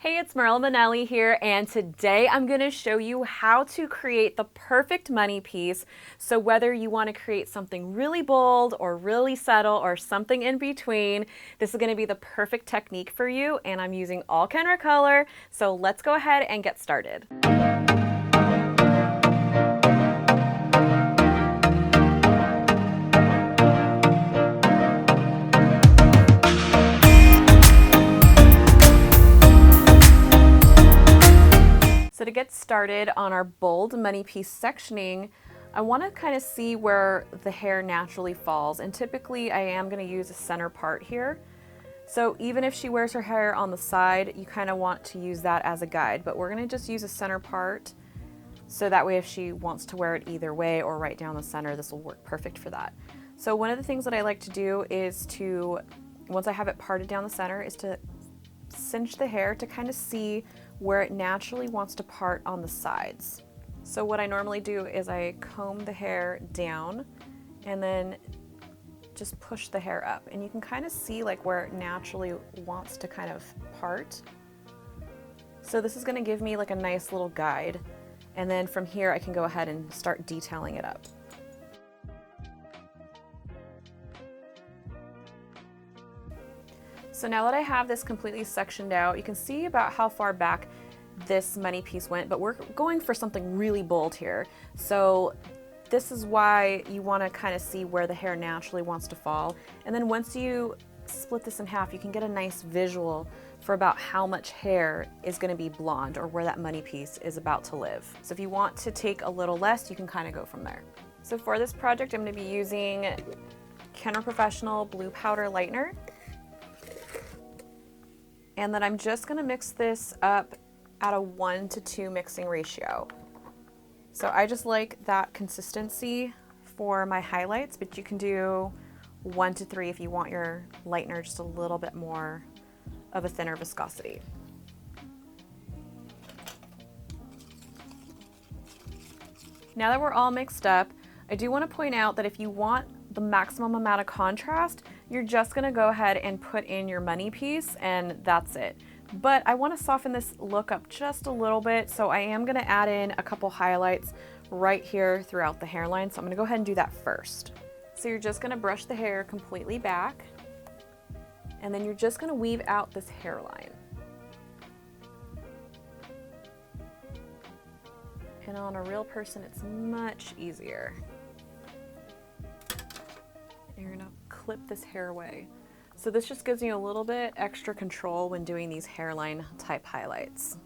Hey, it's Merle Manelli here, and today I'm going to show you how to create the perfect money piece. So whether you want to create something really bold or really subtle or something in between, this is going to be the perfect technique for you, and I'm using all Kenra color. So let's go ahead and get started. So to get started on our bold money piece sectioning, I want to kind of see where the hair naturally falls. And typically I am going to use a center part here. So even if she wears her hair on the side, you kind of want to use that as a guide. But we're going to just use a center part. So that way if she wants to wear it either way or right down the center, this will work perfect for that. So one of the things that I like to do is to, once I have it parted down the center, is to cinch the hair to kind of see where it naturally wants to part on the sides. So what I normally do is I comb the hair down and then just push the hair up, and you can kind of see like where it naturally wants to kind of part. So this is going to give me like a nice little guide, and then from here I can go ahead and start detailing it up. So now that I have this completely sectioned out, you can see about how far back this money piece went, but we're going for something really bold here. So this is why you want to kind of see where the hair naturally wants to fall. And then once you split this in half, you can get a nice visual for about how much hair is going to be blonde or where that money piece is about to live. So if you want to take a little less, you can kind of go from there. So for this project, I'm going to be using Kenra Professional Blue Powder Lightener. And then I'm just going to mix this up at a 1 to 2 mixing ratio. So I just like that consistency for my highlights, but you can do 1 to 3 if you want your lightener just a little bit more of a thinner viscosity. Now that we're all mixed up, I do want to point out that if you want the maximum amount of contrast, you're just going to go ahead and put in your money piece and that's it. But I want to soften this look up just a little bit, so I am going to add in a couple highlights right here throughout the hairline. So I'm going to go ahead and do that first. So you're just going to brush the hair completely back, and then you're just going to weave out this hairline. And on a real person, it's much easier. And you're going to clip this hair away. So this just gives you a little bit extra control when doing these hairline type highlights.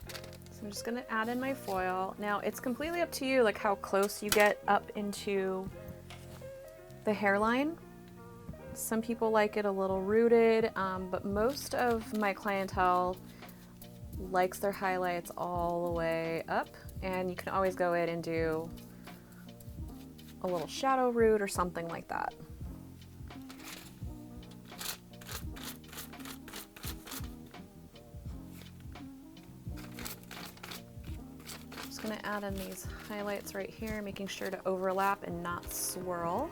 So I'm just going to add in my foil. Now it's completely up to you like how close you get up into the hairline. Some people like it a little rooted, but most of my clientele likes their highlights all the way up, and you can always go in and do a little shadow root or something like that. Just going to add in these highlights right here, making sure to overlap and not swirl,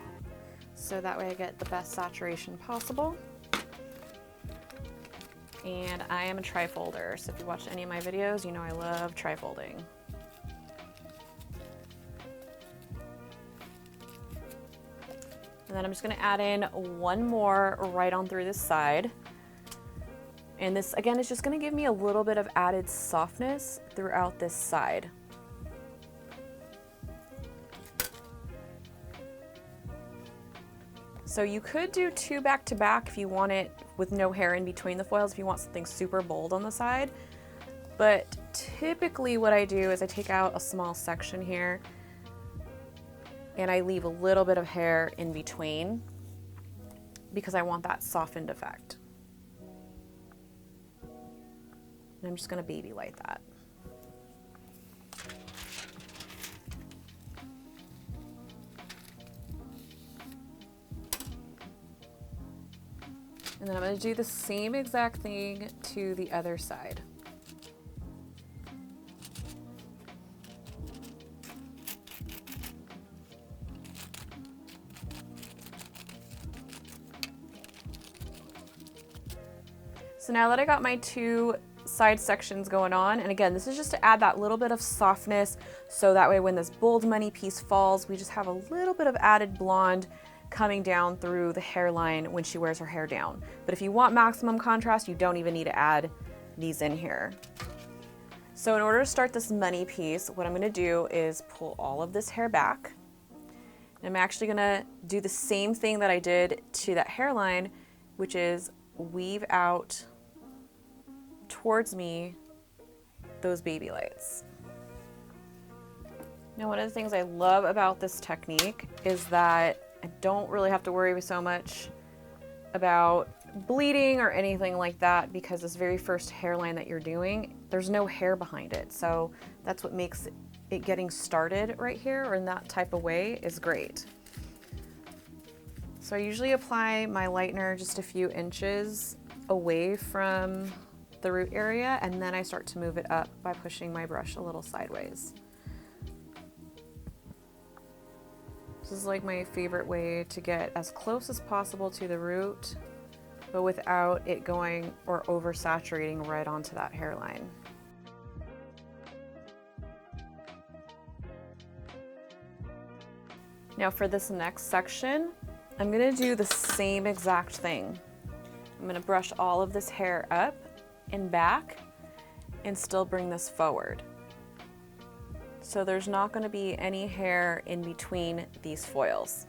so that way I get the best saturation possible. And I am a trifolder, so if you watch any of my videos, you know I love trifolding. And then I'm just going to add in one more right on through this side. And this, again, is just going to give me a little bit of added softness throughout this side. So you could do 2 back to back if you want it with no hair in between the foils, if you want something super bold on the side. But typically what I do is I take out a small section here and I leave a little bit of hair in between because I want that softened effect. And I'm just going to baby light that. And then I'm going to do the same exact thing to the other side. So now that I got my 2 side sections going on, and again, this is just to add that little bit of softness, so that way when this bold money piece falls, we just have a little bit of added blonde coming down through the hairline when she wears her hair down. But if you want maximum contrast, you don't even need to add these in here. So in order to start this money piece, what I'm gonna do is pull all of this hair back. I'm actually gonna do the same thing that I did to that hairline, which is weave out towards me those baby lights. Now, one of the things I love about this technique is that I don't really have to worry so much about bleeding or anything like that, because this very first hairline that you're doing, there's no hair behind it. So that's what makes it getting started right here, or in that type of way, is great. So I usually apply my lightener just a few inches away from the root area, and then I start to move it up by pushing my brush a little sideways. This is like my favorite way to get as close as possible to the root, but without it going or oversaturating right onto that hairline. Now for this next section, I'm gonna do the same exact thing. I'm gonna brush all of this hair up and back and still bring this forward. So there's not gonna be any hair in between these foils.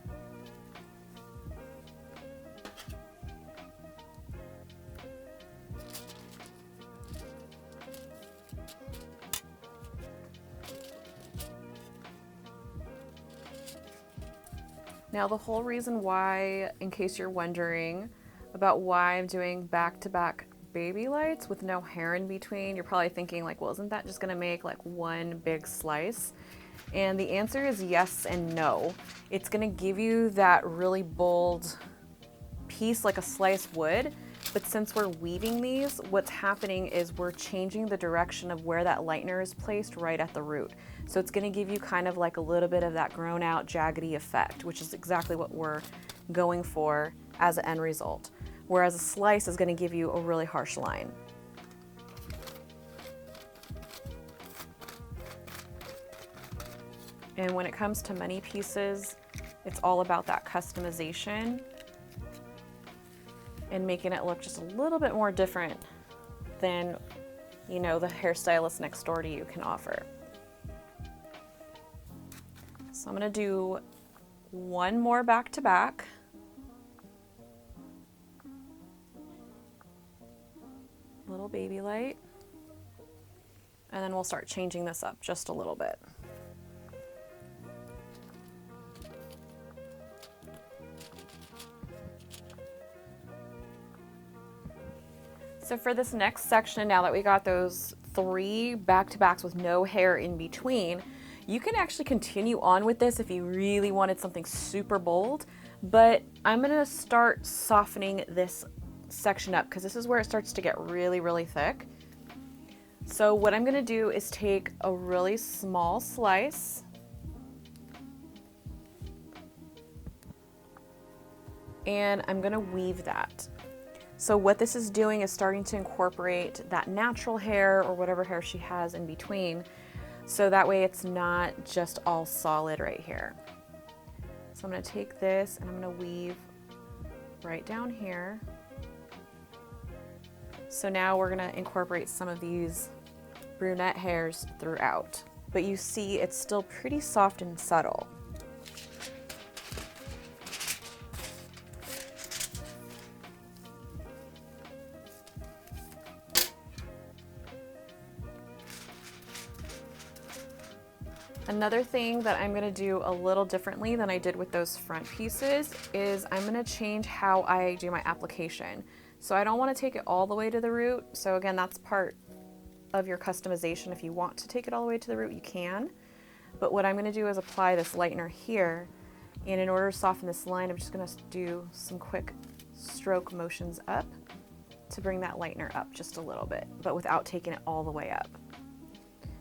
Now the whole reason why, in case you're wondering about why I'm doing back-to-back baby lights with no hair in between, you're probably thinking like, well, isn't that just gonna make like one big slice? And the answer is yes and no. It's gonna give you that really bold piece like a slice would, but since we're weaving these, what's happening is we're changing the direction of where that lightener is placed right at the root. So it's gonna give you kind of like a little bit of that grown out jaggedy effect, which is exactly what we're going for as an end result. Whereas a slice is gonna give you a really harsh line. And when it comes to money pieces, it's all about that customization and making it look just a little bit more different than, you know, the hairstylist next door to you can offer. So I'm gonna do one more back to back. Little baby light. And then we'll start changing this up just a little bit. So for this next section, now that we got those 3 back-to-backs with no hair in between, you can actually continue on with this if you really wanted something super bold, but I'm gonna start softening this section up because this is where it starts to get really, really thick. So what I'm gonna do is take a really small slice and I'm gonna weave that. So what this is doing is starting to incorporate that natural hair or whatever hair she has in between, so that way it's not just all solid right here. So I'm gonna take this and I'm gonna weave right down here. So now we're gonna incorporate some of these brunette hairs throughout, but you see it's still pretty soft and subtle. Another thing that I'm gonna do a little differently than I did with those front pieces is I'm gonna change how I do my application. So I don't wanna take it all the way to the root. So again, that's part of your customization. If you want to take it all the way to the root, you can. But what I'm gonna do is apply this lightener here. And in order to soften this line, I'm just gonna do some quick stroke motions up to bring that lightener up just a little bit, but without taking it all the way up.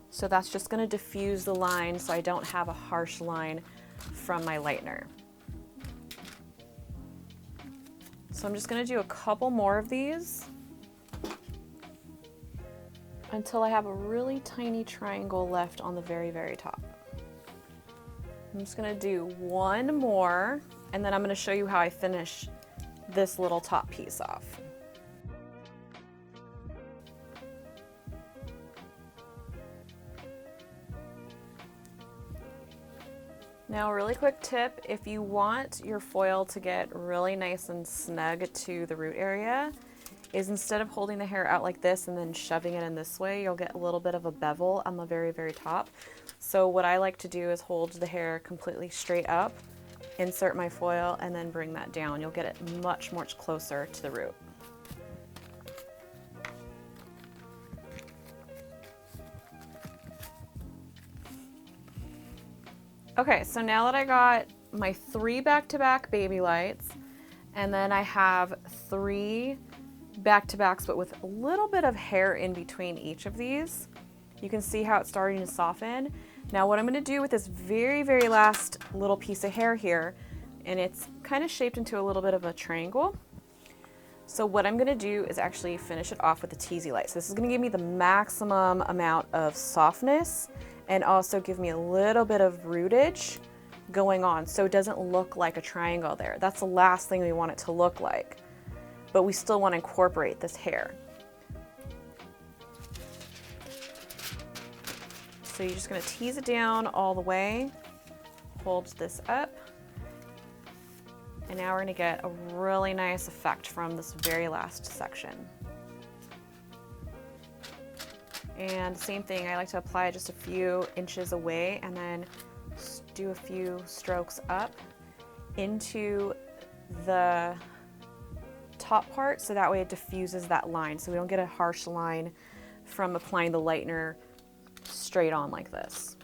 So that's just gonna diffuse the line so I don't have a harsh line from my lightener. So I'm just gonna do a couple more of these. until I have a really tiny triangle left on the very, very top. I'm just gonna do one more, and then I'm gonna show you how I finish this little top piece off. Now, a really quick tip, if you want your foil to get really nice and snug to the root area, is instead of holding the hair out like this and then shoving it in this way, you'll get a little bit of a bevel on the very, very top. So what I like to do is hold the hair completely straight up, insert my foil, and then bring that down. You'll get it much, much closer to the root. Okay, so now that I got my 3 back-to-back baby lights, and then I have 3 back-to-backs but with a little bit of hair in between each of these, you can see how it's starting to soften. Now what I'm gonna do with this very, very last little piece of hair here, and it's kind of shaped into a little bit of a triangle. So what I'm gonna do is actually finish it off with the Teasylights. This is gonna give me the maximum amount of softness and also give me a little bit of rootage going on so it doesn't look like a triangle there. That's the last thing we want it to look like, but we still want to incorporate this hair. So you're just going to tease it down all the way, hold this up, and now we're going to get a really nice effect from this very last section. And same thing, I like to apply it just a few inches away and then do a few strokes up into the top part so that way it diffuses that line so we don't get a harsh line from applying the lightener straight on like this.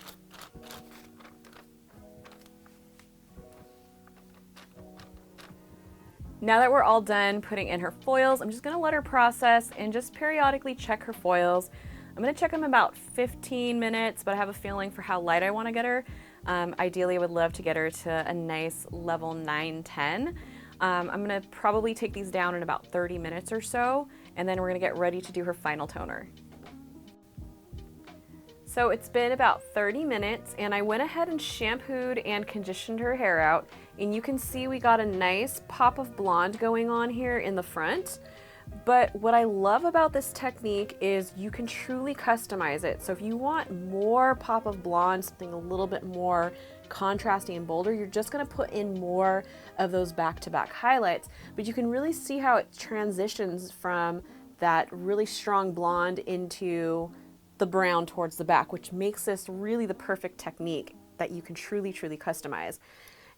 Now that we're all done putting in her foils, I'm just gonna let her process and just periodically check her foils. I'm gonna check them about 15 minutes, but I have a feeling for how light I wanna get her. Ideally, I would love to get her to a nice level 9-10. I'm gonna probably take these down in about 30 minutes or so, and then we're gonna get ready to do her final toner. So it's been about 30 minutes, and I went ahead and shampooed and conditioned her hair out, and you can see we got a nice pop of blonde going on here in the front. But what I love about this technique is you can truly customize it. So if you want more pop of blonde, something a little bit more contrasty and bolder, you're just gonna put in more of those back-to-back highlights. But you can really see how it transitions from that really strong blonde into the brown towards the back, which makes this really the perfect technique that you can truly, truly customize.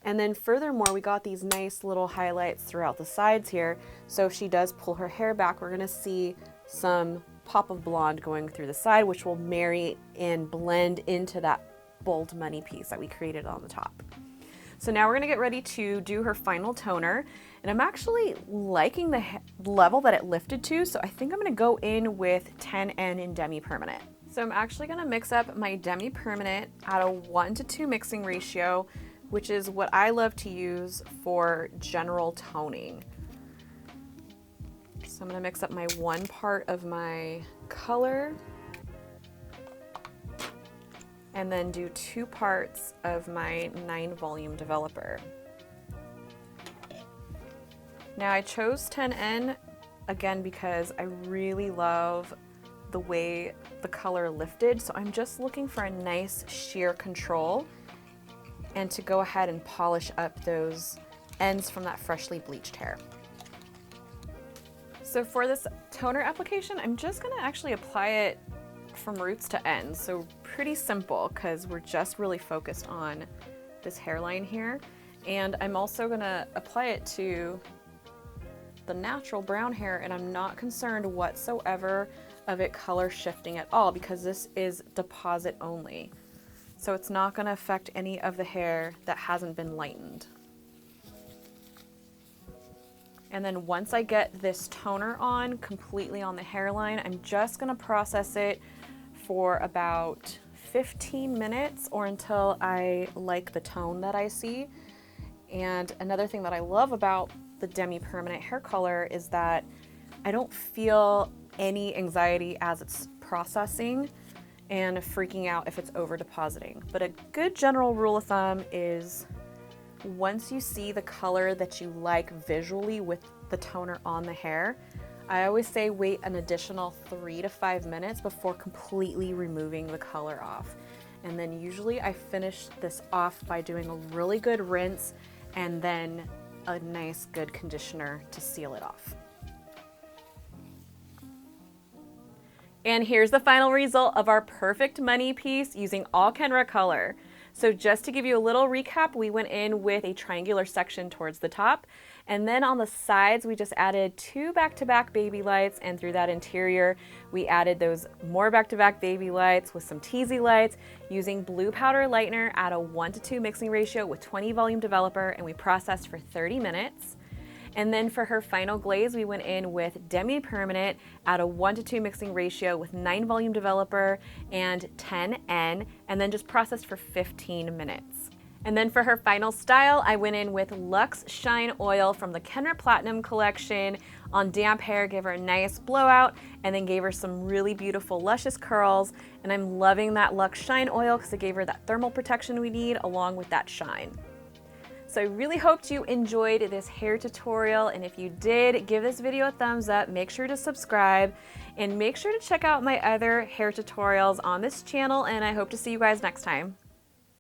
And then furthermore, we got these nice little highlights throughout the sides here. So if she does pull her hair back, we're gonna see some pop of blonde going through the side, which will marry and blend into that bold money piece that we created on the top. So now we're gonna get ready to do her final toner. And I'm actually liking the level that it lifted to. So I think I'm gonna go in with 10N in Demi Permanent. So I'm actually gonna mix up my Demi Permanent at a 1:2 mixing ratio, which is what I love to use for general toning. So I'm gonna mix up my 1 part of my color and then do 2 parts of my 9 volume developer. Now I chose 10N again because I really love the way the color lifted. So I'm just looking for a nice sheer control and to go ahead and polish up those ends from that freshly bleached hair. So for this toner application, I'm just gonna actually apply it from roots to ends. So pretty simple because we're just really focused on this hairline here. And I'm also gonna apply it to the natural brown hair, and I'm not concerned whatsoever of it color shifting at all because this is deposit only. So it's not going to affect any of the hair that hasn't been lightened. And then once I get this toner on completely on the hairline, I'm just going to process it for about 15 minutes or until I like the tone that I see. And another thing that I love about the Demi Permanent hair color is that I don't feel any anxiety as it's processing and freaking out if it's over depositing. But a good general rule of thumb is once you see the color that you like visually with the toner on the hair, I always say wait an additional 3 to 5 minutes before completely removing the color off. And then usually I finish this off by doing a really good rinse and then a nice good conditioner to seal it off. And here's the final result of our perfect money piece using all Kenra color. So just to give you a little recap, we went in with a triangular section towards the top, and then on the sides we just added 2 back-to-back baby lights, and through that interior we added those more back-to-back baby lights with some Teasylights using blue powder lightener at a 1:2 mixing ratio with 20 volume developer, and we processed for 30 minutes. And then for her final glaze, we went in with Demi permanent at a 1:2 mixing ratio with 9 volume developer and 10N, and then just processed for 15 minutes. And then for her final style, I went in with Luxe Shine Oil from the Kenra Platinum collection on damp hair, gave her a nice blowout, and then gave her some really beautiful luscious curls. And I'm loving that Luxe Shine Oil because it gave her that thermal protection we need along with that shine. So I really hoped you enjoyed this hair tutorial, and if you did, give this video a thumbs up, make sure to subscribe, and make sure to check out my other hair tutorials on this channel, and I hope to see you guys next time.